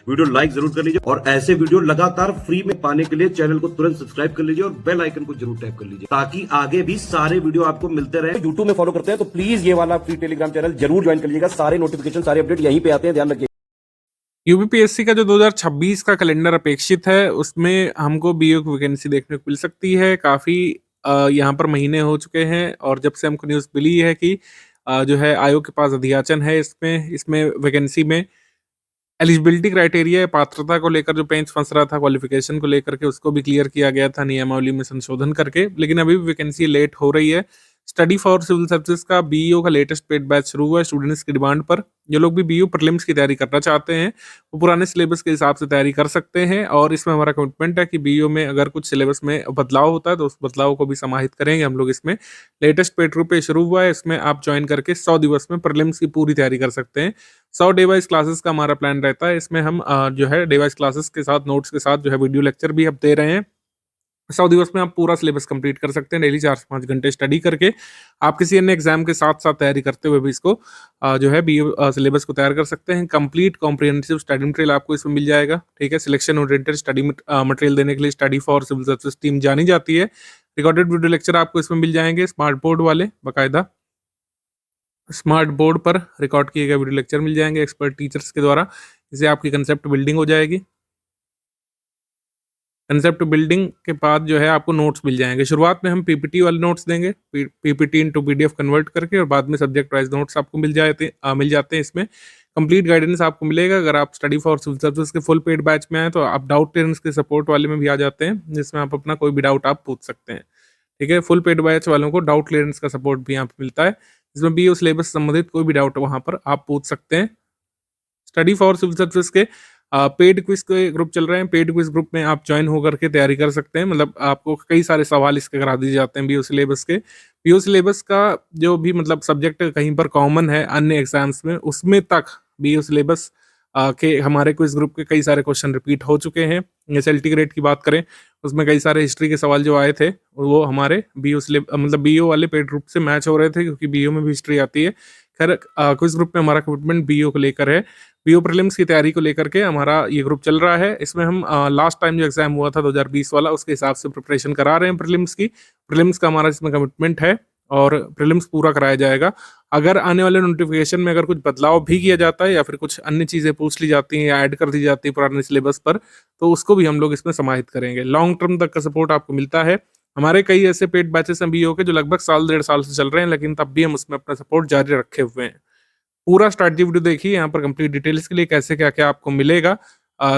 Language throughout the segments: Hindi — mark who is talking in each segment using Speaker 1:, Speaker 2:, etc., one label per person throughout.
Speaker 1: वीडियो लाइक जरूर कर लीजिए और ऐसे वीडियो लगातार फ्री में पाने के लिए चैनल को तुरंत सब्सक्राइब कर लीजिए और बेल आइकन को जरूर टैप कर लीजिए ताकि आगे भी सारे वीडियो आपको मिलते रहे। यूट्यूब में फॉलो करते हैं तो प्लीज ये वाला फ्री टेलीग्राम चैनल जरूर ज्वाइन कर लीजिएगा। सारे नोटिफिकेशन सारे अपडेट यहीं पे आते हैं, ध्यान रखिए।
Speaker 2: यूपीपीएससी का जो 2026 का कैलेंडर अपेक्षित है उसमें हमको बीओ की वैकेंसी देखने को मिल सकती है। काफ़ी यहाँ पर महीने हो चुके हैं और जब से हमको न्यूज़ मिली है कि जो है आयोग के पास अधियाचन है इसमें वैकेंसी में एलिजिबिलिटी क्राइटेरिया या पात्रता को लेकर जो पेंच फंस रहा था क्वालिफिकेशन को लेकर के उसको भी क्लियर किया गया था नियमावली में संशोधन करके, लेकिन अभी भी वैकेंसी लेट हो रही है। स्टडी फॉर सिविल सर्विसेज का बीईओ का लेटेस्ट पेड बैच शुरू हुआ है स्टूडेंट्स की डिमांड पर। जो लोग भी बीईओ प्रीलिम्स की तैयारी करना चाहते हैं वो पुराने सिलेबस के हिसाब से तैयारी कर सकते हैं और इसमें हमारा कमिटमेंट है कि बीईओ में अगर कुछ सिलेबस में बदलाव होता है तो उस बदलाव को भी समाहित करेंगे हम लोग। इसमें लेटेस्ट पेड ग्रुप पे शुरू हुआ है, इसमें आप ज्वाइन करके 100 दिवस में प्रीलिम्स की पूरी तैयारी कर सकते हैं। 100 डे वाइज क्लासेस का हमारा प्लान रहता है। इसमें हम जो है डे वाइज क्लासेस के साथ नोट्स के साथ जो है वीडियो लेक्चर भी अब दे रहे हैं। 100 दिवस में आप पूरा सिलेबस कंप्लीट कर सकते हैं डेली 4 से 5 घंटे स्टडी करके। आप किसी अन्य एग्जाम के साथ साथ तैयारी करते हुए भी इसको जो है बीओ सिलेबस को तैयार कर सकते हैं। कंप्लीट कॉम्प्रिहेंसिव स्टडी मटेरियल आपको इसमें मिल जाएगा, ठीक है। सिलेक्शन ओरिएंटेड स्टडी मटेरियल देने के लिए study for civil services team जानी जाती है। रिकॉर्डेड वीडियो लेक्चर आपको इसमें मिल जाएंगे, स्मार्ट बोर्ड वाले बाकायदा स्मार्ट बोर्ड पर रिकॉर्ड किए गए वीडियो लेक्चर मिल जाएंगे एक्सपर्ट टीचर्स के द्वारा। इससे आपकी कंसेप्ट बिल्डिंग हो जाएगी। कंसेप्ट बिल्डिंग के बाद जो है आपको नोट्स मिल जाएंगे। शुरुआत में हम पीपीटी वाले नोट्स देंगे, पीपीटी इनटू पीडीएफ कन्वर्ट करके, और बाद में सब्जेक्ट वाइज नोट्स आपको मिल जाते हैं। इसमें कंप्लीट गाइडेंस आपको मिलेगा। अगर आप स्टडी फॉर सिविल सर्विसेज के फुल पेड बैच में आए तो आप डाउट क्लियरेंस के सपोर्ट वाले में भी आ जाते हैं, जिसमें आप अपना कोई भी डाउट आप पूछ सकते हैं, ठीक है। फुल पेड बैच वालों को डाउट क्लियरेंस का सपोर्ट भी यहाँ पे मिलता है, जिसमें बीओ सिलेबस संबंधित कोई भी डाउट वहाँ पर आप पूछ सकते हैं। स्टडी फॉर सिविल सर्विसेज के पेड क्विज के ग्रुप चल रहे हैं। पेड क्विज ग्रुप में आप ज्वाइन होकर के तैयारी कर सकते हैं। मतलब आपको कई सारे सवाल इसके करा दिए जाते हैं बीओ सिलेबस के। बीओ सिलेबस का जो भी मतलब सब्जेक्ट कहीं पर कॉमन है अन्य एग्जाम्स में, उसमें तक बीओ सिलेबस के हमारे क्विज ग्रुप के कई सारे क्वेश्चन रिपीट हो चुके हैं। जैसे एलटी ग्रेड की बात करें, उसमें कई सारे हिस्ट्री के सवाल जो आए थे वो हमारे बीओ मतलब बीओ वाले पेड ग्रुप से मैच हो रहे थे, क्योंकि बीओ में भी हिस्ट्री आती है। खैर क्विज ग्रुप में हमारा कमिटमेंट बीओ को लेकर है। बीओ प्रीलिम्स की तैयारी को लेकर के हमारा ये ग्रुप चल रहा है। इसमें हम लास्ट टाइम जो एग्जाम हुआ था 2020 वाला, उसके हिसाब से प्रिपरेशन करा रहे हैं प्रीलिम्स की। प्रीलिम्स का हमारा इसमें कमिटमेंट है और प्रीलिम्स पूरा कराया जाएगा। अगर आने वाले नोटिफिकेशन में अगर कुछ बदलाव भी किया जाता है या फिर कुछ अन्य चीज़ें पूछ ली जाती हैं या ऐड कर दी जाती है पुराने सिलेबस पर, तो उसको भी हम लोग इसमें समाहित करेंगे। लॉन्ग टर्म तक का सपोर्ट आपको मिलता है। हमारे कई ऐसे पेड बैचेस हैं बीओ के जो लगभग साल 1.5 साल से चल रहे हैं, लेकिन तब भी हम उसमें अपना सपोर्ट जारी रखे हुए हैं। पूरा स्ट्रैटेजी वीडियो देखिए, यहाँ पर कंप्लीट डिटेल्स के लिए कैसे क्या क्या आपको मिलेगा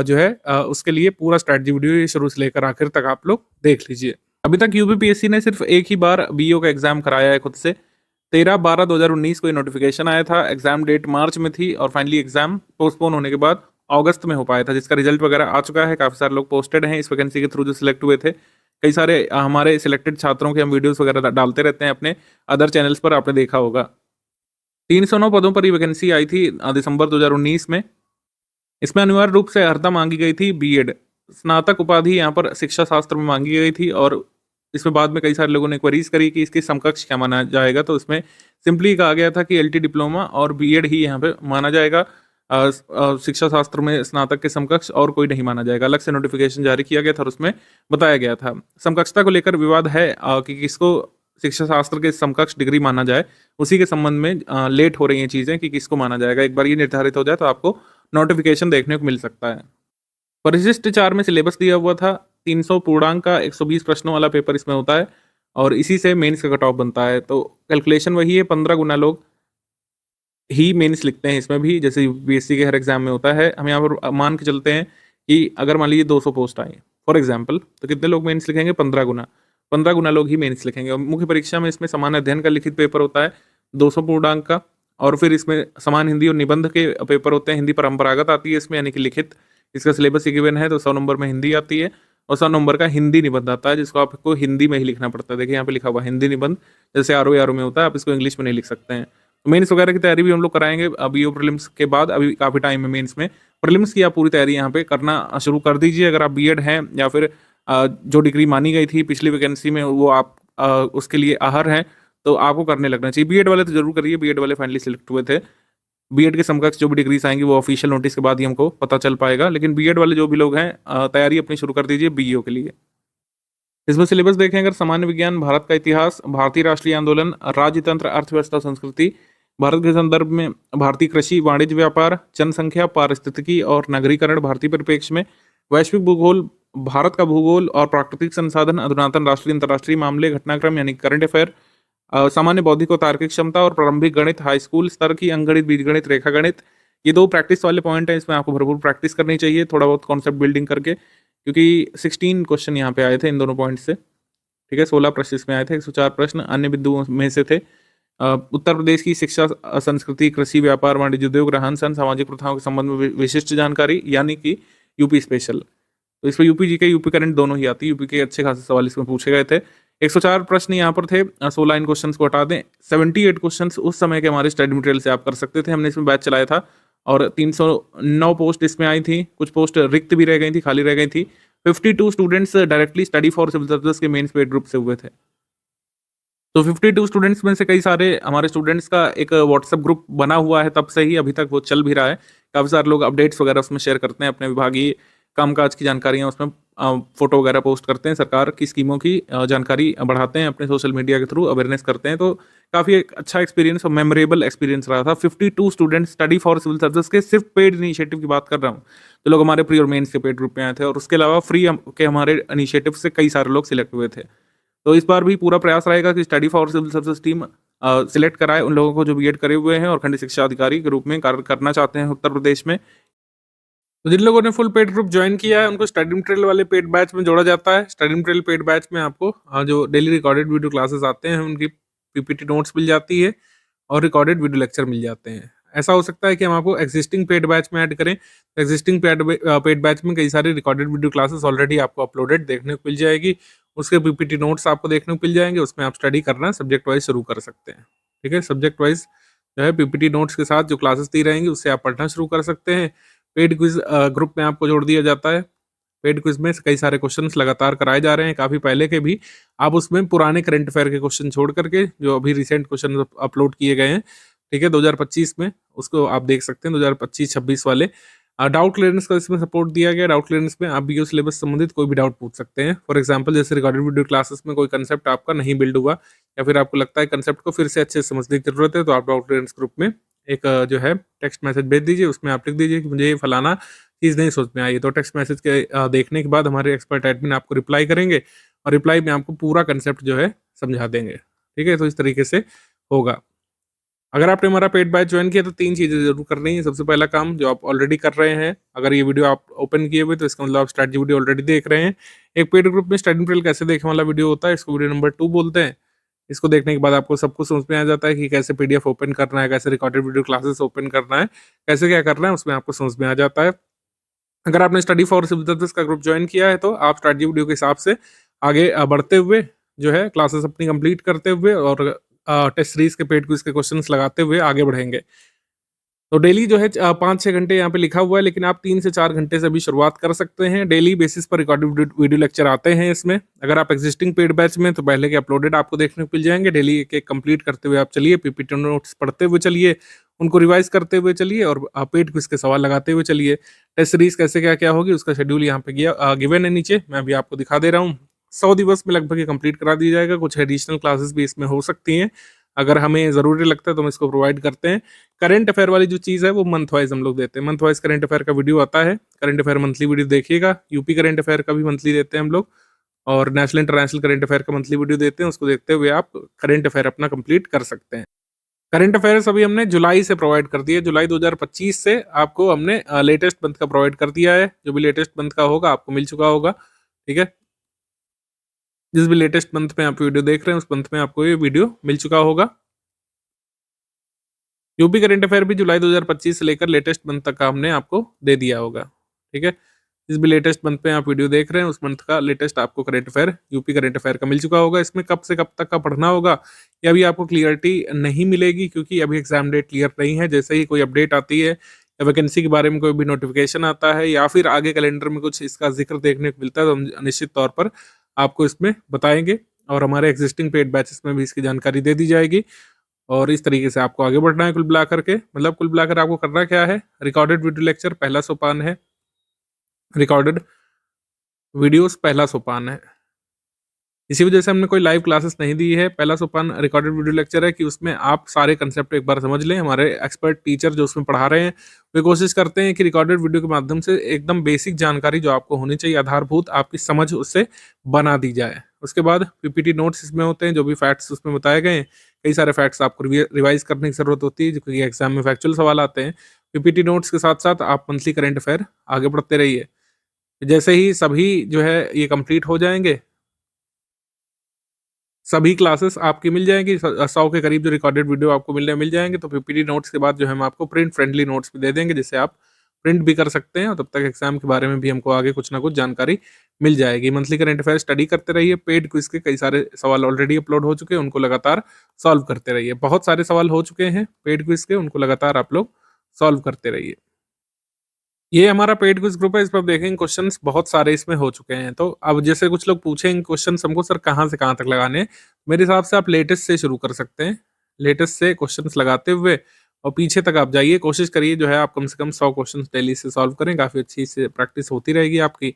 Speaker 2: जो है उसके लिए पूरा स्ट्रैटेजी वीडियो ये शुरू से लेकर आखिर तक आप लोग देख लीजिए। अभी तक यूपीपीएससी ने सिर्फ एक ही बार बीओ का एग्जाम कराया है खुद से। 13/12/2019 को ये नोटिफिकेशन आया था। एग्जाम डेट मार्च में थी और फाइनली एग्जाम पोस्टपोन होने के बाद अगस्त में हो पाया था, जिसका रिजल्ट वगैरह आ चुका है। काफ़ी सारे लोग पोस्टेड हैं इस वैकेंसी के थ्रू जो सिलेक्ट हुए थे। कई सारे हमारे सिलेक्टेड छात्रों के हम वीडियोस वगैरह डालते रहते हैं अपने अदर चैनल्स पर, आपने देखा होगा। 309 पदों पर ये वैकेंसी आई थी दिसंबर 2019 में। इसमें अनिवार्य रूप से अर्हता मांगी गई थी बीएड। स्नातक उपाधि यहाँ पर शिक्षा शास्त्र में मांगी गई थी और इसमें बाद में कई सारे लोगों ने क्वेरीज करी कि इसके समकक्ष क्या माना जाएगा, तो इसमें सिंपली कहा गया था कि एलटी डिप्लोमा और बीएड ही यहाँ पे माना जाएगा। शिक्षा शास्त्र में स्नातक के समकक्ष और कोई नहीं माना जाएगा। अलग से नोटिफिकेशन जारी किया गया था और उसमें बताया गया था। समकक्षता को लेकर विवाद है कि किसको शिक्षा शास्त्र के समकक्ष डिग्री माना जाए, उसी के संबंध में लेट हो रही हैं चीज़ें कि किसको माना जाएगा। एक बार ये निर्धारित हो जाए तो आपको नोटिफिकेशन देखने को मिल सकता है। परिशिष्ट 4 में सिलेबस दिया हुआ था। 300 पूर्णांक का 120 प्रश्नों वाला पेपर इसमें होता है और इसी से मेंस का कट ऑफ बनता है। तो कैलकुलेशन वही है, 15 गुना लोग ही मेंस लिखते हैं इसमें भी, जैसे यूपीएससी के हर एग्जाम में होता है। हम यहाँ पर मान के चलते हैं कि अगर मान लीजिए 200 पोस्ट आई फॉर एग्जाम्पल, तो कितने लोग मेंस लिखेंगे? 15 गुना लोग ही मेंस लिखेंगे। और मुख्य परीक्षा में इसमें समान अध्ययन का लिखित पेपर होता है 200 पूर्णांक का, और फिर इसमें समान हिंदी और निबंध के पेपर होते हैं। हिंदी परंपरागत आती है इसमें, यानी कि लिखित। इसका सिलेबस ही गिवन है तो 100 नंबर में हिंदी आती है और 100 नंबर का हिंदी निबंध आता है, जिसको आपको हिंदी में ही लिखना पड़ता है। देखिए यहाँ पे लिखा हुआ हिंदी निबंध, जैसे आरओ में होता है, आप इसको इंग्लिश में नहीं लिख सकते हैं। तो मेंस वगैरह की तैयारी भी हम लोग कराएंगे बीओ प्रीलिम्स के बाद। अभी काफ़ी टाइम है मेंस में। प्रीलिम्स की आप पूरी तैयारी यहाँ पे करना शुरू कर दीजिए। अगर आप बीएड हैं या फिर जो डिग्री मानी गई थी पिछली वैकेंसी में वो आप उसके लिए आहर हैं, तो आपको करने लगना चाहिए। बीएड वाले तो जरूर करिए, बीएड वाले फाइनली सिलेक्ट हुए थे। बीएड के समकक्ष जो भी डिग्रीज आएंगी वो ऑफिशियल नोटिस के बाद ही हमको पता चल पाएगा। लेकिन बीएड वाले जो भी लोग हैं तैयारी अपनी शुरू कर दीजिए बीईओ के लिए। इसमें सिलेबस देखें अगर सामान्य विज्ञान, भारत का इतिहास, भारतीय राष्ट्रीय आंदोलन, राजतंत्र, अर्थव्यवस्था, संस्कृति, भारत के संदर्भ में भारतीय कृषि, वाणिज्य, व्यापार, जनसंख्या, पारिस्थितिकी और नगरीकरण, भारतीय परिप्रेक्ष्य में वैश्विक भूगोल, भारत का भूगोल और प्राकृतिक संसाधन, अधुनातन राष्ट्रीय अंतर्राष्ट्रीय मामले, घटनाक्रम यानी करंट अफेयर, सामान्य बौद्धिक और तार्किक क्षमता और प्रारंभिक गणित, हाई स्कूल स्तर की अंकगणित, बीजगणित, रेखा गणित। ये 2 प्रैक्टिस वाले पॉइंट हैं, इसमें आपको भरपूर प्रैक्टिस करनी चाहिए थोड़ा बहुत कॉन्सेप्ट बिल्डिंग करके, क्योंकि 16 क्वेश्चन यहाँ पे आए थे इन दोनों पॉइंट से। ठीक है, 16 प्रश्न इसमें आए थे, 104 प्रश्न अन्य बिंदुओं में से थे। उत्तर प्रदेश की शिक्षा, संस्कृति, कृषि, व्यापार, वाणिज्य, उद्योग, रहन सहन, सामाजिक प्रथाओं के संबंध में विशिष्ट जानकारी यानी कि यूपी स्पेशल। तो इसमें यूपी जीके, यूपी करंट दोनों ही आती है। यूपी के अच्छे खासे सवाल इसमें पूछे गए थे। 104 प्रश्न यहाँ पर थे। 16 इन क्वेश्चंस को हटा दें, 78 क्वेश्चंस उस समय के हमारे स्टडी मटेरियल से आप कर सकते थे। हमने इसमें बैच चलाया था और 309 पोस्ट इसमें आई थी। कुछ पोस्ट रिक्त भी रह गई थी, खाली रह गई थी। 52 students directly study for civil services के मेंस पेड ग्रुप से हुए थे। तो 52 स्टूडेंट्स में से कई सारे हमारे स्टूडेंट्स का एक व्हाट्सएप ग्रुप बना हुआ है, तब से ही अभी तक वो चल भी रहा है। काफ़ी सारे लोग अपडेट्स वगैरह उसमें शेयर करते हैं, अपने विभागीय कामकाज की जानकारियां उसमें फोटो वगैरह पोस्ट करते हैं, सरकार की स्कीमों की जानकारी बढ़ाते हैं, अपने सोशल मीडिया के थ्रू अवेयरनेस करते हैं। तो काफ़ी एक अच्छा एक्सपीरियंस और मेमोरेबल एक्सपीरियंस रहा था। 52 students study for civil services के सिर्फ पेड इनिशिएटिव की बात कर रहा हूँ, तो लोग हमारे प्री और मेंस के पेड ग्रुप में आए थे और उसके अलावा फ्री के हमारे इनिशिएटिव से कई सारे लोग सिलेक्ट हुए थे। तो इस बार भी पूरा प्रयास रहेगा कि study for civil services team select कराए उन लोगों को जो बीएड करे हुए हैं और खंड शिक्षा अधिकारी के रूप में कार्य करना चाहते हैं उत्तर प्रदेश में। तो जिन लोगों ने फुल पेड ग्रुप ज्वाइन किया है उनको स्टडी मटेरियल वाले पेड बैच में जोड़ा जाता है। स्टडी मटेरियल पेड बैच में आपको जो डेली रिकॉर्डेड वीडियो क्लासेस आते हैं उनकी पीपीटी नोट्स मिल जाती है और रिकॉर्डेड वीडियो लेक्चर मिल जाते हैं। ऐसा हो सकता है कि हम आपको एग्जिस्टिंग पेड बैच में ऐड करें। एग्जिस्टिंग पेड बैच में कई सारी रिकॉर्डेड वीडियो क्लासेस ऑलरेडी आपको अपलोडेड देखने को मिल जाएगी, उसके पीपीटी नोट्स आपको देखने को मिल जाएंगे, उसमें आप स्टडी करना सब्जेक्ट वाइज शुरू कर सकते हैं। ठीक है, सब्जेक्ट वाइज जो है पीपीटी नोट्स के साथ जो क्लासेस दी रहेंगी उससे आप पढ़ना शुरू कर सकते हैं। पेड क्विज ग्रुप में आपको जोड़ दिया जाता है। पेड क्विज में कई सारे क्वेश्चंस लगातार कराए जा रहे हैं, काफ़ी पहले के भी। आप उसमें पुराने करंट अफेयर के क्वेश्चन छोड़ करके जो अभी रिसेंट क्वेश्चन अपलोड किए गए हैं, ठीक है, 2025 में, उसको आप देख सकते हैं 2025-26 वाले। डाउट क्लियरेंस का इसमें सपोर्ट दिया गया। डाउट क्लियरेंस में आप बीओ सिलेबस संबंधित कोई भी डाउट पूछ सकते हैं। फॉर एग्जांपल जैसे रिकॉर्डेड वीडियो क्लासेस में कोई कंसेप्ट आपका नहीं बिल्ड हुआ या फिर आपको लगता है कंसेप्ट को फिर से अच्छे से समझने की जरूरत है, तो आप डाउट क्लियरेंस ग्रुप में एक जो है टेक्स्ट मैसेज भेज दीजिए। उसमें आप लिख दीजिए कि मुझे ये फलाना चीज़ नहीं समझ में आई, तो टेक्स्ट मैसेज के देखने के बाद हमारे एक्सपर्ट एडमिन आपको रिप्लाई करेंगे और रिप्लाई में आपको पूरा कंसेप्ट जो है समझा देंगे। ठीक है, तो इस तरीके से होगा। अगर आपने हमारा पेड बैच ज्वाइन किया तो 3 चीज़ें जरूर करनी है। सबसे पहला काम जो आप ऑलरेडी कर रहे हैं, अगर ये वीडियो आप ओपन किए हुए तो इसका मतलब आप स्ट्रैटेजी वीडियो ऑलरेडी देख रहे हैं। एक पेड ग्रुप में स्टडी मटेरियल कैसे देखें वाला वीडियो होता है, इसको वीडियो नंबर 2 बोलते हैं। इसको देखने के बाद आपको सब कुछ समझ में आ जाता है कि कैसे पीडीएफ ओपन करना है, कैसे रिकॉर्डेड वीडियो क्लासेस ओपन करना है, कैसे क्या करना है, उसमें आपको समझ में आ जाता है। अगर आपने स्टडी फॉर सिविल सर्विसेज का ग्रुप ज्वाइन किया है तो आप स्ट्रैटेजी वीडियो के हिसाब से आगे बढ़ते हुए जो है क्लासेस अपनी कंप्लीट करते हुए और टेस्ट सीरीज के पेड क्विज के क्वेश्चंस लगाते हुए आगे बढ़ेंगे। तो डेली जो है 5-6 घंटे यहाँ पे लिखा हुआ है, लेकिन आप 3 से 4 घंटे से अभी शुरुआत कर सकते हैं। डेली बेसिस पर रिकॉर्डेड वीडियो लेक्चर आते हैं इसमें। अगर आप एग्जिस्टिंग पेड बैच में तो पहले के अपलोडेड आपको देखने को मिल जाएंगे। डेली एक एक कंप्लीट करते हुए आप चलिए, पीपीटी नोट्स पढ़ते हुए चलिए, उनको रिवाइज करते हुए चलिए और पेड क्विज के सवाल लगाते हुए चलिए। टेस्ट सीरीज कैसे क्या क्या होगी उसका शेड्यूल यहाँ पे गिवन है नीचे, मैं अभी आपको दिखा दे रहा हूँ। 100 दिवस में लगभग ये कंप्लीट करा दी जाएगा। कुछ एडिशनल क्लासेस भी इसमें हो सकती हैं, अगर हमें ज़रूरी लगता है तो हम इसको प्रोवाइड करते हैं। करंट अफेयर वाली जो चीज़ है वो मंथ वाइज हम लोग देते हैं। मंथ वाइज करंट अफेयर का वीडियो आता है, करंट अफेयर मंथली वीडियो देखिएगा। यूपी करंट अफेयर का भी मंथली देते हैं हम लोग और नेशनल इंटरनेशनल करंट अफेयर का मंथली वीडियो देते हैं। उसको देखते हुए आप करंट अफेयर अपना कंप्लीट कर सकते हैं। करंट अफेयर्स अभी हमने जुलाई से प्रोवाइड कर दिया। जुलाई 2025 से आपको हमने लेटेस्ट मंथ का प्रोवाइड कर दिया है। जो भी लेटेस्ट मंथ का होगा आपको मिल चुका होगा। ठीक है, जिस भी लेटेस्ट मंथ में आप वीडियो देख रहे हैं उस मंथ में आपको ये वीडियो मिल चुका होगा। यूपी करंट अफेयर भी जुलाई 2025 से लेकर लेटेस्ट मंथ तक का हमने आपको दे दिया होगा। ठीक है, जिस भी लेटेस्ट मंथ में आप वीडियो देख रहे हैं उस मंथ का लेटेस्ट आपको current affair UP current affair का मिल चुका होगा। इसमें कब से कब तक का पढ़ना होगा ये अभी आपको क्लियरिटी नहीं मिलेगी, क्योंकि अभी एग्जाम डेट क्लियर नहीं है। जैसे ही कोई अपडेट आती है या वैकेंसी के बारे में कोई भी नोटिफिकेशन आता है या फिर आगे कैलेंडर में कुछ इसका जिक्र देखने को मिलता है तो हम निश्चित तौर पर आपको इसमें बताएंगे और हमारे एग्जिस्टिंग पेड बैचेस में भी इसकी जानकारी दे दी जाएगी। और इस तरीके से आपको आगे बढ़ना है कुल मिलाकर के। मतलब कुल मिलाकर आपको करना क्या है, रिकॉर्डेड वीडियो लेक्चर पहला सोपान है, रिकॉर्डेड वीडियोस पहला सोपान है। इसी वजह से हमने कोई लाइव क्लासेस नहीं दी है। पहला सोपान रिकॉर्डेड वीडियो लेक्चर है कि उसमें आप सारे कंसेप्ट एक बार समझ लें। हमारे एक्सपर्ट टीचर जो उसमें पढ़ा रहे हैं वे कोशिश करते हैं कि रिकॉर्डेड वीडियो के माध्यम से एकदम बेसिक जानकारी जो आपको होनी चाहिए, आधारभूत आपकी समझ उससे बना दी जाए। उसके बाद पीपीटी नोट्स इसमें होते हैं, जो भी फैक्ट्स उसमें बताए गए हैं। कई सारे फैक्ट्स आपको रिवाइज करने की जरूरत होती है क्योंकि एग्जाम में फैक्चुअल सवाल आते हैं। पीपीटी नोट्स के साथ साथ आप मंथली करंट अफेयर आगे बढ़ते रहिए। जैसे ही सभी जो है ये कंप्लीट हो जाएंगे, सभी क्लासेस आपकी मिल जाएंगी, 100 के करीब जो रिकॉर्डेड वीडियो आपको मिल जाएंगे। तो पीपीटी नोट्स के बाद जो है हम आपको प्रिंट फ्रेंडली नोट्स भी दे देंगे, जिससे आप प्रिंट भी कर सकते हैं और तब तक एग्जाम के बारे में भी हमको आगे कुछ ना कुछ जानकारी मिल जाएगी। मंथली करंट अफेयर स्टडी करते रहिए। पेड क्विज के कई सारे सवाल ऑलरेडी अपलोड हो चुके हैं, उनको लगातार सॉल्व करते रहिए। बहुत सारे सवाल हो चुके हैं पेड क्विज के, उनको लगातार आप लोग सॉल्व करते रहिए। ये हमारा पेड क्विज ग्रुप है, इस पर आप देखेंगे क्वेश्चंस बहुत सारे इसमें हो चुके हैं। तो अब जैसे कुछ लोग पूछेंगे क्वेश्चंस हमको, सर कहाँ से कहाँ तक लगाने हैं, मेरे हिसाब से आप लेटेस्ट से शुरू कर सकते हैं। लेटेस्ट से क्वेश्चंस लगाते हुए और पीछे तक आप जाइए। कोशिश करिए जो है आप कम से कम 100 क्वेश्चंस डेली से सॉल्व करें, काफ़ी अच्छी से प्रैक्टिस होती रहेगी आपकी।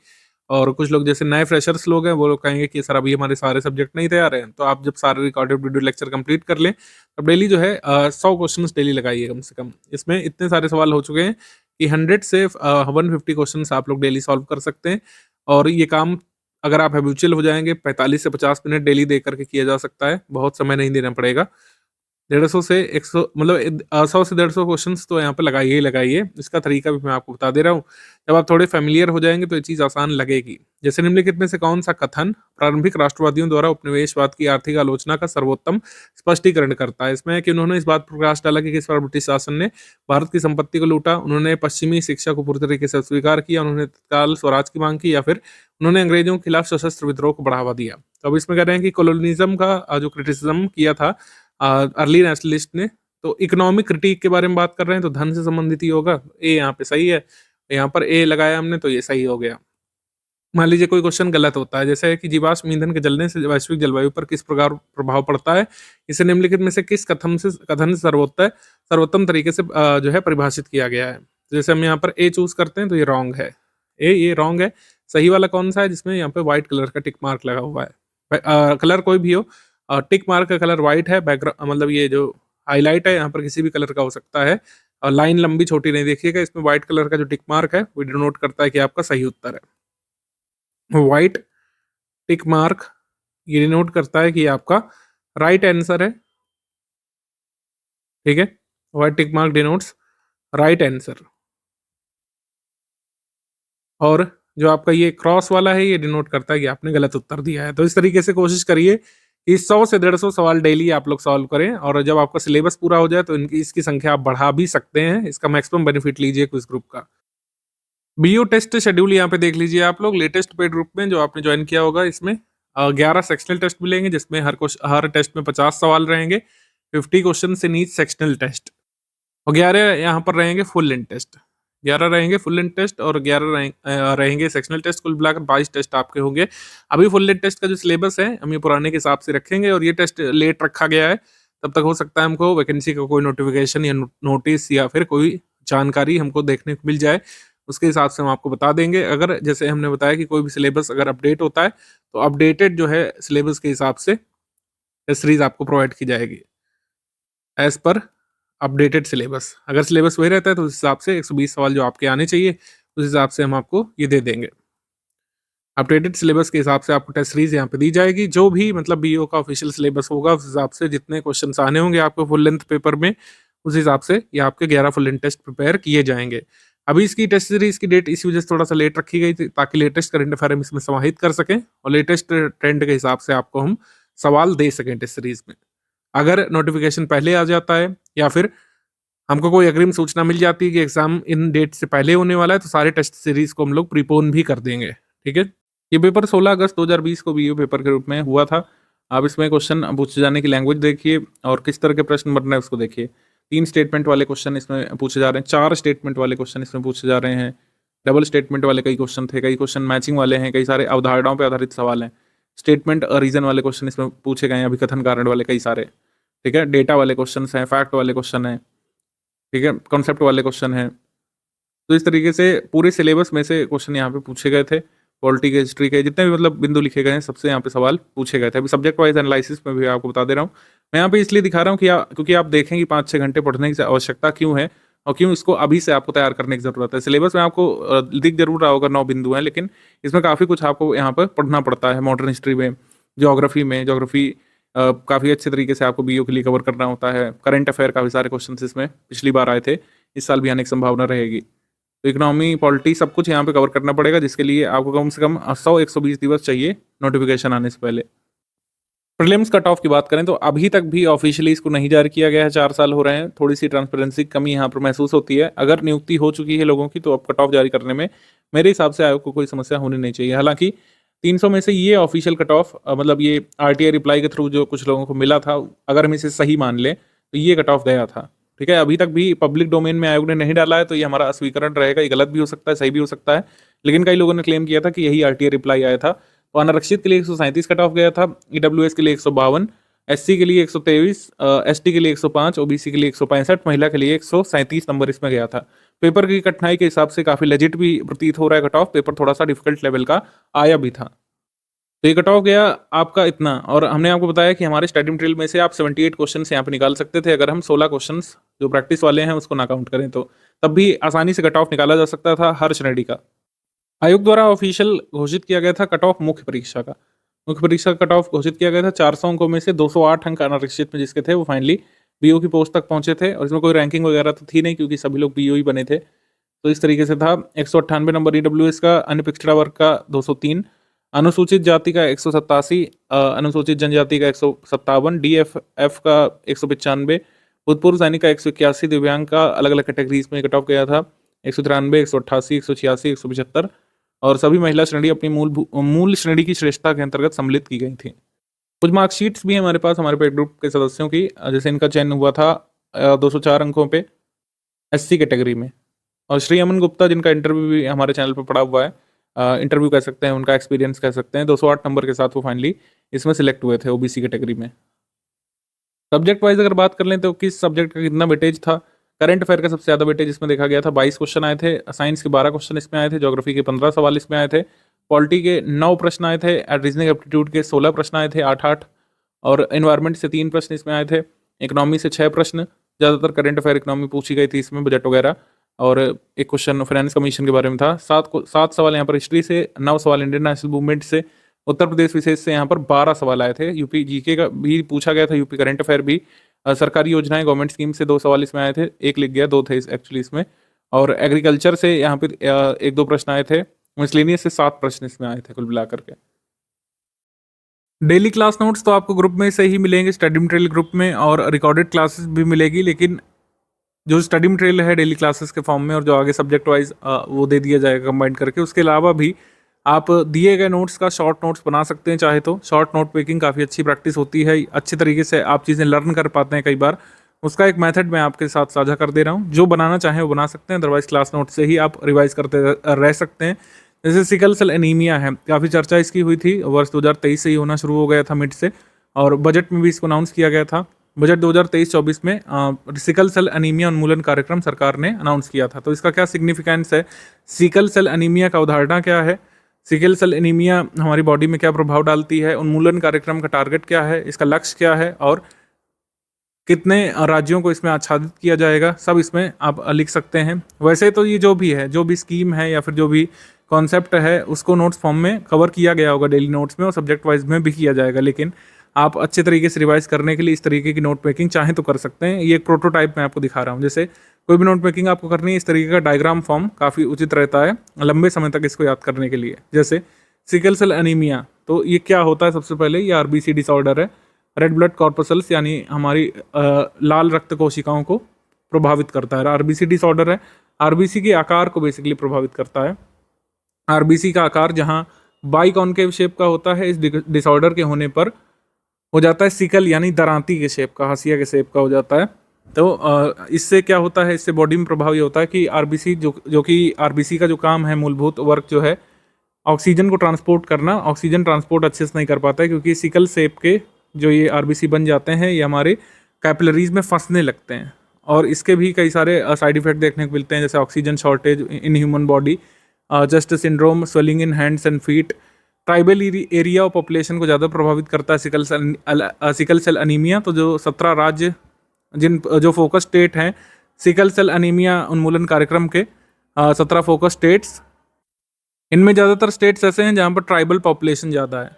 Speaker 2: और कुछ लोग जैसे नए फ्रेशर्स लोग हैं, वो लोग कहेंगे कि सर अभी हमारे सारे सब्जेक्ट नहीं तैयार हैं। तो आप जब सारे रिकॉर्डेड वीडियो लेक्चर कंप्लीट कर लें, तब डेली जो है 100 क्वेश्चंस डेली लगाइए कम से कम। इसमें इतने सारे सवाल हो चुके हैं कि 100 से 150 क्वेश्चंस आप लोग डेली सॉल्व कर सकते हैं। और ये काम अगर आप हैबिचुअल हो जाएंगे, 45 से 50 मिनट डेली दे करके किया जा सकता है, बहुत समय नहीं देना पड़ेगा। 150 से 100 मतलब 100 से 150 क्वेश्चंस तो यहाँ पे लगाइए ही लगाइए। इसका तरीका भी मैं आपको बता दे रहा हूँ। जब आप थोड़े फ़ैमिलियर हो जाएँगे तो ये चीज़ आसान लगेगी। जैसे निम्नलिखित में से कौन-सा कथन प्रारंभिक राष्ट्रवादियों द्वारा उपनिवेशवाद की आर्थिक आलोचना का सर्वोत्तम स्पष्टीकरण करता है? इसमें है कि उन्होंने इस बात पर प्रकाश डाला कि किस बार ब्रिटिश शासन ने भारत की संपत्ति को लूटा, उन्होंने पश्चिमी शिक्षा को पूरी तरीके से अस्वीकार किया, उन्होंने तत्काल स्वराज की माँग की, या फिर उन्होंने अंग्रेजों के खिलाफ सशस्त्र विद्रोह को बढ़ावा दिया। तो अब इसमें कह रहे हैं कि कोलोनिज़्म का जो क्रिटिसिज्म किया था अर्ली नेशनलिस्ट ने, तो इकोनॉमिक क्रिटिक के बारे में बात कर रहे हैं, तो धन से संबंधित ही होगा। ए यहाँ पे सही है, यहाँ पर ए लगाया हमने तो ये सही हो गया। मान लीजिए कोई क्वेश्चन गलत होता है, जैसे है कि जीवाश्म ईंधन के जलने से वैश्विक जलवायु पर किस प्रकार प्रभाव पड़ता है, इसे निम्नलिखित में से किस कथन से सर्वोत्तम तरीके से जो है परिभाषित किया गया है। तो जैसे हम यहाँ पर ए चूज करते हैं तो ये रॉन्ग है, ये रॉन्ग है। सही वाला कौन सा है, जिसमें यहाँ पे व्हाइट कलर का टिक मार्क लगा हुआ है। कलर कोई भी हो, टिक मार्क का कलर व्हाइट है, बैकग्राउंड मतलब ये जो हाईलाइट है यहाँ पर किसी भी कलर का हो सकता है। और लाइन लंबी छोटी नहीं देखिएगा, इसमें व्हाइट कलर का जो टिक मार्क है वो डिनोट करता है कि आपका सही उत्तर है। व्हाइट टिक मार्क ये डिनोट करता है कि आपका राइट आंसर है। ठीक है, white tick mark denotes right answer. और जो आपका ये क्रॉस वाला है ये डिनोट करता है कि आपने गलत उत्तर दिया है। तो इस तरीके से कोशिश करिए कि 100 से 150 सवाल डेली आप लोग सॉल्व करें, और जब आपका सिलेबस पूरा हो जाए तो इसकी संख्या आप बढ़ा भी सकते हैं। इसका मैक्सिमम बेनिफिट लीजिए क्विज ग्रुप का। बीओ टेस्ट शेड्यूल यहाँ पे देख लीजिए आप लोग। लेटेस्ट पेड ग्रुप में जो आपने ज्वाइन किया होगा, इसमें 11 सेक्शनल टेस्ट मिलेंगे, जिसमें हर टेस्ट में 50 सवाल रहेंगे, 50 question in each sectional test, और 11 यहाँ पर रहेंगे फुल लेंथ टेस्ट। 11 रहेंगे फुल लेंथ टेस्ट और 11 रहेंगे सेक्शनल टेस्ट। कुल मिलाकर 22 टेस्ट आपके होंगे। अभी फुल लेंथ टेस्ट का जो सिलेबस है हम ये पुराने के हिसाब से रखेंगे, और ये टेस्ट लेट रखा गया है। तब तक हो सकता है हमको वैकेंसी का कोई नोटिफिकेशन या नोटिस या फिर कोई जानकारी हमको देखने को मिल जाए, उसके हिसाब से हम आपको बता देंगे। अगर जैसे हमने बताया कि कोई भी सिलेबस अगर अपडेट होता है तो अपडेटेड जो है सिलेबस के हिसाब से सीरीज आपको प्रोवाइड की जाएगी एज पर अपडेटेड सिलेबस। अगर सिलेबस वही रहता है तो उस हिसाब से 120 सवाल जो आपके आने चाहिए उस हिसाब से हम आपको ये दे देंगे। अपडेटेड सिलेबस के हिसाब से आपको टेस्ट सीरीज यहाँ पे दी जाएगी। जो भी मतलब बीओ का ऑफिशियल सिलेबस होगा उस हिसाब से जितने क्वेश्चंस आने होंगे आपको फुल लेंथ पेपर में, उस हिसाब से ये आपके 11 फुल लेंथ टेस्ट प्रिपेयर किए जाएंगे। अभी इसकी टेस्ट सीरीज की डेट इसी वजह से थोड़ा सा लेट रखी गई थी, ताकि लेटेस्ट करंट अफेयर हम इसमें समाहित कर सकें और लेटेस्ट ट्रेंड के हिसाब से आपको हम सवाल दे सकें टेस्ट सीरीज में। अगर नोटिफिकेशन पहले आ जाता है या फिर हमको कोई अग्रिम सूचना मिल जाती है कि एग्जाम इन डेट से पहले होने वाला है, तो सारे टेस्ट सीरीज को हम लोग प्रीपोन भी कर देंगे। ठीक है, ये पेपर 16 अगस्त 2020 को बीओ पेपर के रूप में हुआ था। आप इसमें क्वेश्चन पूछे जाने की लैंग्वेज देखिए और किस तरह के प्रश्न बन रहे हैं उसको देखिए। 3 स्टेटमेंट वाले क्वेश्चन इसमें पूछे जा रहे हैं, 4 स्टेटमेंट वाले क्वेश्चन इसमें पूछे जा रहे हैं, डबल स्टेटमेंट वाले कई क्वेश्चन थे, कई क्वेश्चन मैचिंग वाले हैं, कई सारे अवधारणाओं पर आधारित सवाल हैं। स्टेटमेंट और रीजन वाले क्वेश्चन इसमें पूछे गए हैं, अभिकथन कारण वाले कई सारे। ठीक है, डेटा वाले क्वेश्चन हैं, फैक्ट वाले क्वेश्चन हैं, ठीक है, कॉन्सेप्ट वाले क्वेश्चन हैं। तो इस तरीके से पूरे सिलेबस में से क्वेश्चन यहाँ पे पूछे गए थे। पॉलिटी के, हिस्ट्री के, जितने भी मतलब बिंदु लिखे गए हैं सबसे यहाँ पे सवाल पूछे गए थे। अभी सब्जेक्ट वाइज एनालिसिस में भी आपको बता दे रहा हूँ। मैं यहाँ पे इसलिए दिखा रहा हूँ कि क्योंकि आप देखें कि 5-6 घंटे पढ़ने की आवश्यकता क्यों है और क्यों इसको अभी से आपको तैयार करने की जरूरत है। सिलेबस में आपको दिख जरूर रहा होगा 9 बिंदु हैं, लेकिन इसमें काफ़ी कुछ आपको यहाँ पर पढ़ना पड़ता है। मॉडर्न हिस्ट्री में, ज्योग्राफी काफ़ी अच्छे तरीके से आपको बीओ के लिए कवर करना होता है। करंट अफेयर काफ़ी सारे क्वेश्चन इसमें पिछली बार आए थे, इस साल भी आने की संभावना रहेगी। तो इकोनॉमी, पॉलिटी सब कुछ यहाँ पे कवर करना पड़ेगा, जिसके लिए आपको कम से कम 100-120 दिवस चाहिए नोटिफिकेशन आने से पहले। प्रीलिम्स कट ऑफ की बात करें तो अभी तक भी ऑफिशियली इसको नहीं जारी किया गया है। 4 साल हो रहे हैं, थोड़ी सी ट्रांसपेरेंसी की कमी यहाँ पर महसूस होती है। अगर नियुक्ति हो चुकी है लोगों की तो अब कट ऑफ जारी करने में मेरे हिसाब से आयोग को कोई समस्या होनी नहीं चाहिए। हालांकि 300 में से ये ऑफिशियल कट ऑफ मतलब ये आरटीआई रिप्लाई के थ्रू जो कुछ लोगों को मिला था, अगर हम इसे सही मान लें तो ये कट ऑफ गया था। ठीक है, अभी तक भी पब्लिक डोमेन में आयोग ने नहीं डाला है, तो ये हमारा अस्वीकरण रहेगा। ये गलत भी हो सकता है, सही भी हो सकता है, लेकिन कई लोगों ने क्लेम किया था कि यही आरटीआई रिप्लाई आया था। तो अनारक्षित के लिए 137 कट ऑफ गया था, ईडब्ल्यूएस के लिए 152, एससी के लिए 123, एसटी के लिए 105, ओबीसी के लिए 165, महिला के लिए 137 नंबर इसमें गया था। पेपर की कठिनाई के हिसाब से काफ़ी लेजिट भी प्रतीत हो रहा है कट ऑफ। पेपर थोड़ा सा डिफिकल्ट लेवल का आया भी था। तो ये कट ऑफ गया आपका इतना, और हमने आपको बताया कि हमारे स्टडी मटेरियल में से आप 78 क्वेश्चन यहाँ पे निकाल सकते थे। अगर हम 16 क्वेश्चन जो प्रैक्टिस वाले हैं उसको ना काउंट करें तो तब भी आसानी से कट ऑफ निकाला जा सकता था हर श्रेणी का। आयोग द्वारा ऑफिशियल घोषित किया गया था कट ऑफ मुख्य परीक्षा का। मुख्य परीक्षा का कट ऑफ घोषित किया गया था। 400 अंकों में से 208 अंक अनारक्षित में जिसके थे वो फाइनली बीओ की पोस्ट तक पहुंचे थे, और इसमें कोई रैंकिंग वगैरह तो थी नहीं क्योंकि सभी लोग बीओ ही बने थे। तो इस तरीके से था। 198 नंबर ईडब्ल्यूएस का, अन्य पिछड़ा वर्ग का 203, अनुसूचित जाति का 187, अनुसूचित जनजाति का 157, डीएफएफ का 195, भूतपूर्व सैनिक का 181, दिव्यांग का अलग अलग कैटेगरीज में कट ऑफ गया था 193, 188, 186, 175, और सभी महिला श्रेणी अपनी मूल श्रेणी की श्रेष्ठता के अंतर्गत सम्मिलित की गई थी। कुछ मार्कशीट्स भी हमारे पास हमारे पेड ग्रुप के सदस्यों की, जैसे इनका चयन हुआ था 204 अंकों पे एससी कैटेगरी में, और श्री अमन गुप्ता जिनका इंटरव्यू भी हमारे चैनल पर पड़ा हुआ है, इंटरव्यू कह सकते हैं, उनका एक्सपीरियंस कह सकते हैं, 208 नंबर के साथ वो फाइनली इसमें सिलेक्ट हुए थे ओबीसी कैटेगरी में। सब्जेक्ट वाइज अगर बात कर लें तो किस सब्जेक्ट का कितना वेटेज था, करंट अफेयर का सबसे ज़्यादा वेटेज इसमें देखा गया था, 22 क्वेश्चन आए थे, साइंस के 12 क्वेश्चन इसमें आए थे, ज्योग्राफी के 15 सवाल इसमें आए थे, पॉलिटी के 9 प्रश्न आए थे, रीजनिंग एप्टीट्यूड के 16 प्रश्न आए थे, 8-8, और एनवायरमेंट से 3 प्रश्न इसमें आए थे, इकोनॉमी से 6 प्रश्न, ज़्यादातर करंट अफेयर इकोनॉमी पूछी गई थी इसमें, बजट वगैरह, और एक क्वेश्चन फाइनेंस कमीशन के बारे में था। 7 सवाल यहाँ पर हिस्ट्री से, 9 सवाल इंडियन नेशनल मूवमेंट से, उत्तर प्रदेश विशेष से यहाँ पर 12 सवाल आए थे, यूपी जीके का भी पूछा गया था, यूपी करंट अफेयर भी, सरकारी योजनाएं गवर्नमेंट स्कीम से 2 सवाल इसमें आए थे, एक लिख गया, 2 थे एक्चुअली इसमें, और एग्रीकल्चर से यहाँ पर 1-2 प्रश्न आए थे, मिसलेनियस से 7 प्रश्न इसमें आए थे कुल मिलाकर के। डेली क्लास नोट्स तो आपको ग्रुप में से ही मिलेंगे, स्टडी मटेरियल ग्रुप में, और रिकॉर्डेड क्लासेस भी मिलेगी, लेकिन जो स्टडी मटेरियल है डेली क्लासेस के फॉर्म में और जो आगे सब्जेक्ट वाइज वो दे दिया जाएगा कंबाइन करके। उसके अलावा भी आप दिए गए नोट्स का शॉर्ट नोट्स बना सकते हैं चाहे तो। शॉर्ट नोट मेकिंग काफ़ी अच्छी प्रैक्टिस होती है, अच्छे तरीके से आप चीज़ें लर्न कर पाते हैं कई बार। उसका एक मेथड मैं आपके साथ साझा कर दे रहा हूँ, जो बनाना चाहें वो बना सकते हैं, अदरवाइज क्लास नोट से ही आप रिवाइज करते रह सकते हैं। जैसे सिकल सेल एनीमिया है, काफ़ी चर्चा इसकी हुई थी, वर्ष 2023 से ही होना शुरू हो गया था मिड से, और बजट में भी इसको अनाउंस किया गया था। बजट 2023-24 में सिकल सेल एनीमिया उन्मूलन कार्यक्रम सरकार ने अनाउंस किया था। तो इसका क्या सिग्निफिकेंस है, सिकल सेल एनीमिया का अवधारणा क्या है, सिकल सेल एनीमिया हमारी बॉडी में क्या प्रभाव डालती है, उन्मूलन कार्यक्रम का टारगेट क्या है, इसका लक्ष्य क्या है, और कितने राज्यों को इसमें आच्छादित किया जाएगा, सब इसमें आप लिख सकते हैं। वैसे तो ये जो भी है, जो भी स्कीम है या फिर जो भी कॉन्सेप्ट है, उसको नोट्स फॉर्म में कवर किया गया होगा डेली नोट्स में, और सब्जेक्ट वाइज में भी किया जाएगा, लेकिन आप अच्छे तरीके से रिवाइज करने के लिए इस तरीके की नोट मेकिंग चाहें तो कर सकते हैं। ये एक प्रोटोटाइप मैं आपको दिखा रहा हूँ। जैसे कोई भी नोट मेकिंग आपको करनी है, इस तरीके का डायग्राम फॉर्म काफ़ी उचित रहता है लंबे समय तक इसको याद करने के लिए। जैसे सिकल सेल एनीमिया, तो ये क्या होता है, सबसे पहले ये आरबीसी डिसऑर्डर है, रेड ब्लड कॉर्पसल्स, यानी हमारी लाल रक्त कोशिकाओं को प्रभावित करता है। आरबीसी डिसऑर्डर है, आरबीसी के आकार को बेसिकली प्रभावित करता है। आरबीसी का आकार जहाँ बाइकॉन्केव शेप का होता है, इस डिसऑर्डर के होने पर हो जाता है सिकल, यानी दरांती के शेप का, हाशिया के शेप का हो जाता है। तो इससे क्या होता है, इससे बॉडी में प्रभाव ये होता है कि आरबीसी जो कि आरबीसी का जो काम है, मूलभूत वर्क जो है ऑक्सीजन को ट्रांसपोर्ट करना, ऑक्सीजन ट्रांसपोर्ट अच्छे से नहीं कर पाता है, क्योंकि सिकल शेप के जो ये आरबीसी बन जाते हैं, ये हमारे कैपिलरीज में फंसने लगते हैं और इसके भी कई सारे साइड इफेक्ट देखने को मिलते हैं, जैसे oxygen shortage in human body, just syndrome, swelling in hands and feet. Tribal area और पॉपुलेशन को ज़्यादा प्रभावित करता है सिकल सेल अनीमिया। तो जो 17 राज्य जो फोकस स्टेट हैं सिकल सेल अनीमिया उन्मूलन कार्यक्रम के 17 फोकस स्टेट्स, इनमें ज़्यादातर स्टेट्स ऐसे हैं जहाँ पर ट्राइबल पॉपुलेशन ज़्यादा है।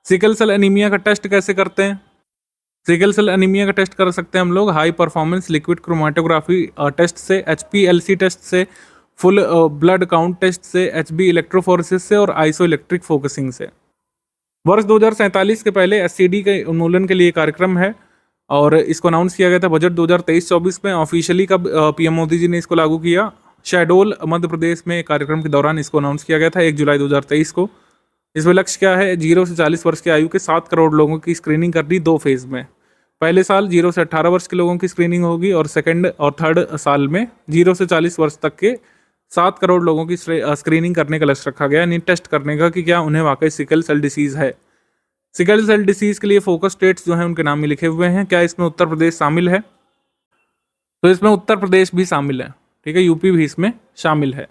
Speaker 2: सिकल सेल अनीमिया का टेस्ट कैसे करते हैं? सिकल सेल अनीमिया का टेस्ट कर सकते हैं हम लोग high performance liquid chromatography test से, HPLC टेस्ट से, फुल ब्लड काउंट टेस्ट से, HB इलेक्ट्रोफोरेसिस से और आइसो इलेक्ट्रिक फोकसिंग से। वर्ष 2047 के पहले SCD के उन्मूलन के लिए कार्यक्रम है और इसको अनाउंस किया गया था बजट 2023-24 में। ऑफिशियली कब PM मोदी जी ने इसको लागू किया? शहडोल मध्य प्रदेश में कार्यक्रम के दौरान इसको अनाउंस किया गया था 1 जुलाई 2023 को। इसमें लक्ष्य क्या है? 0 से 40 वर्ष की आयु के 7 करोड़ लोगों की स्क्रीनिंग करनी 2 फेज में। पहले साल 0 से 18 वर्ष के लोगों की स्क्रीनिंग होगी और सेकंड और थर्ड साल में 0 से 40 वर्ष तक के 7 करोड़ लोगों की स्क्रीनिंग करने का लक्ष्य रखा गया, यानी टेस्ट करने का कि क्या उन्हें वाकई सिकल सेल डिसीज़ है। सिकल सेल डिसीज़ के लिए फोकस स्टेट्स जो हैं उनके नाम में लिखे हुए हैं। क्या इसमें उत्तर प्रदेश शामिल है? तो इसमें उत्तर प्रदेश भी शामिल है, ठीक है, यूपी भी इसमें शामिल है।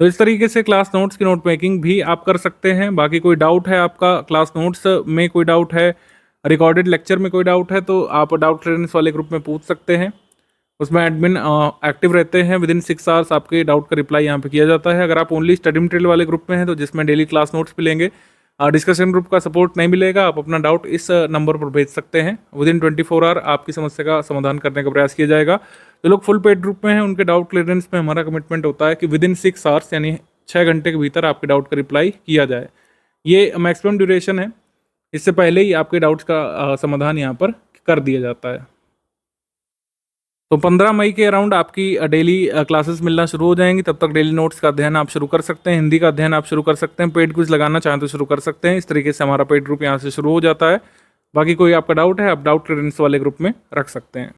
Speaker 2: तो इस तरीके से क्लास नोट्स की नोट मेकिंग भी आप कर सकते हैं। बाकी कोई डाउट है आपका, क्लास नोट्स में कोई डाउट है, रिकॉर्डेड लेक्चर में कोई डाउट है, तो आप डाउट क्लियरेंस वाले ग्रुप में पूछ सकते हैं। उसमें एडमिन एक्टिव रहते हैं, विदिन 6 आवर्स आपके डाउट का रिप्लाई यहाँ पे किया जाता है। अगर आप ओनली स्टडी मटेरियल वाले ग्रुप में हैं तो जिसमें डेली क्लास नोट्स मिलेंगे, डिस्कशन ग्रुप का सपोर्ट नहीं मिलेगा, आप अपना डाउट इस नंबर पर भेज सकते हैं। विदिन 24 आवर आपकी समस्या का समाधान करने का प्रयास किया जाएगा। जो लोग फुल पेड ग्रुप में हैं उनके डाउट क्लियरेंस में हमारा कमिटमेंट होता है कि विदिन 6 आवर्स यानी 6 घंटे के भीतर आपके डाउट का रिप्लाई किया जाए। ये मैक्सिमम ड्यूरेशन है, इससे पहले ही आपके डाउट्स का समाधान यहाँ पर कर दिया जाता है। तो 15 मई के अराउंड आपकी डेली क्लासेस मिलना शुरू हो जाएंगी। तब तक डेली नोट्स का अध्ययन आप शुरू कर सकते हैं, हिंदी का अध्ययन आप शुरू कर सकते हैं, पेड क्विज लगाना चाहें तो शुरू कर सकते हैं। इस तरीके से हमारा पेड ग्रुप यहाँ से शुरू हो जाता है। बाकी कोई आपका डाउट है आप डाउट क्लियरेंस वाले ग्रुप में रख सकते हैं।